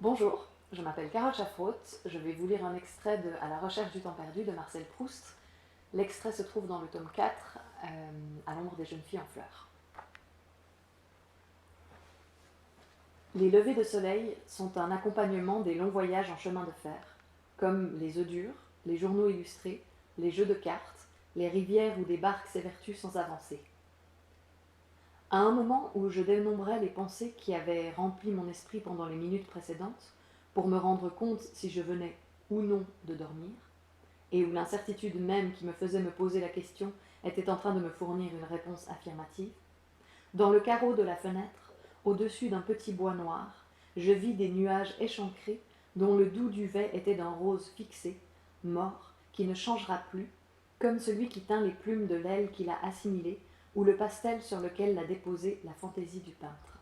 Bonjour, je m'appelle Carole Chaffraut, je vais vous lire un extrait de À la recherche du temps perdu de Marcel Proust. L'extrait se trouve dans le tome 4, à l'ombre des jeunes filles en fleurs. Les levées de soleil sont un accompagnement des longs voyages en chemin de fer, comme les œufs durs, les journaux illustrés, les jeux de cartes, les rivières où des barques s'évertuent sans avancer. À un moment où je dénombrais les pensées qui avaient rempli mon esprit pendant les minutes précédentes, pour me rendre compte si je venais ou non de dormir, et où l'incertitude même qui me faisait me poser la question était en train de me fournir une réponse affirmative, dans le carreau de la fenêtre, au-dessus d'un petit bois noir, je vis des nuages échancrés dont le doux duvet était d'un rose fixé, mort, qui ne changera plus, comme celui qui teint les plumes de l'aile qu'il a assimilée, ou le pastel sur lequel l'a déposé la fantaisie du peintre.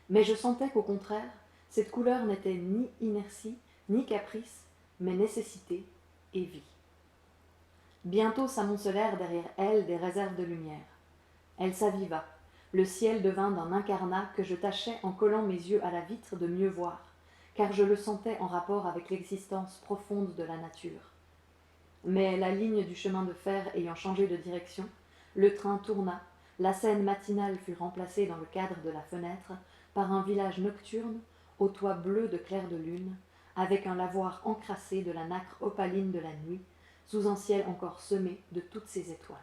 Mais je sentais qu'au contraire, cette couleur n'était ni inertie, ni caprice, mais nécessité et vie. Bientôt s'amoncelèrent derrière elle des réserves de lumière. Elle s'aviva. Le ciel devint d'un incarnat que je tâchais, en collant mes yeux à la vitre, de mieux voir, car je le sentais en rapport avec l'existence profonde de la nature. Mais la ligne du chemin de fer ayant changé de direction, le train tourna, la scène matinale fut remplacée dans le cadre de la fenêtre par un village nocturne au toit bleu de clair de lune, avec un lavoir encrassé de la nacre opaline de la nuit, sous un ciel encore semé de toutes ces étoiles.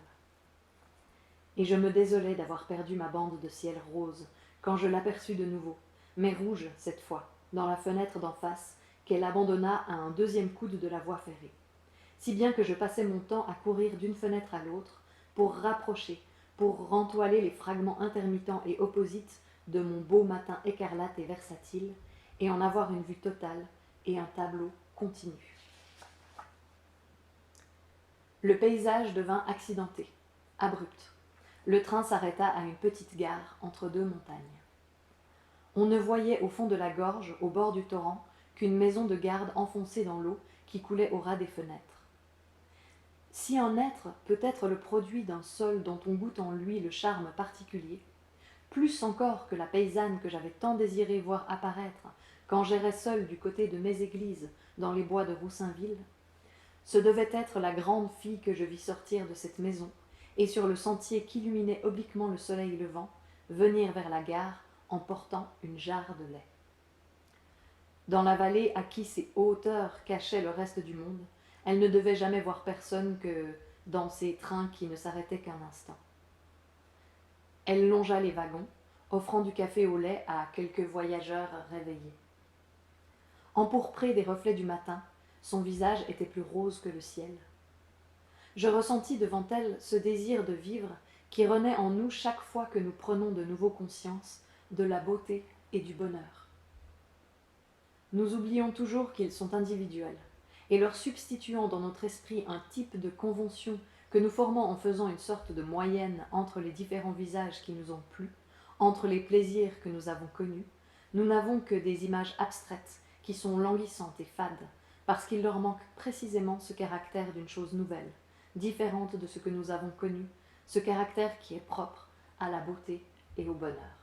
Et je me désolais d'avoir perdu ma bande de ciel rose, quand je l'aperçus de nouveau, mais rouge cette fois, dans la fenêtre d'en face, qu'elle abandonna à un deuxième coude de la voie ferrée. Si bien que je passais mon temps à courir d'une fenêtre à l'autre, pour rapprocher, pour rentoiler les fragments intermittents et opposites de mon beau matin écarlate et versatile, et en avoir une vue totale et un tableau continu. Le paysage devint accidenté, abrupt. Le train s'arrêta à une petite gare entre deux montagnes. On ne voyait au fond de la gorge, au bord du torrent, qu'une maison de garde enfoncée dans l'eau qui coulait au ras des fenêtres. Si un être peut être le produit d'un sol dont on goûte en lui le charme particulier, plus encore que la paysanne que j'avais tant désiré voir apparaître quand j'errais seule du côté de Méséglise dans les bois de Roussainville, ce devait être la grande fille que je vis sortir de cette maison et sur le sentier qu'illuminait obliquement le soleil levant, venir vers la gare en portant une jarre de lait. Dans la vallée à qui ces hauteurs cachaient le reste du monde, elle ne devait jamais voir personne que dans ces trains qui ne s'arrêtaient qu'un instant. Elle longea les wagons, offrant du café au lait à quelques voyageurs réveillés. Empourpré des reflets du matin, son visage était plus rose que le ciel. Je ressentis devant elle ce désir de vivre qui renaît en nous chaque fois que nous prenons de nouveau conscience de la beauté et du bonheur. Nous oublions toujours qu'ils sont individuels, et leur substituant dans notre esprit un type de convention que nous formons en faisant une sorte de moyenne entre les différents visages qui nous ont plu, entre les plaisirs que nous avons connus, nous n'avons que des images abstraites qui sont languissantes et fades, parce qu'il leur manque précisément ce caractère d'une chose nouvelle, différente de ce que nous avons connu, ce caractère qui est propre à la beauté et au bonheur.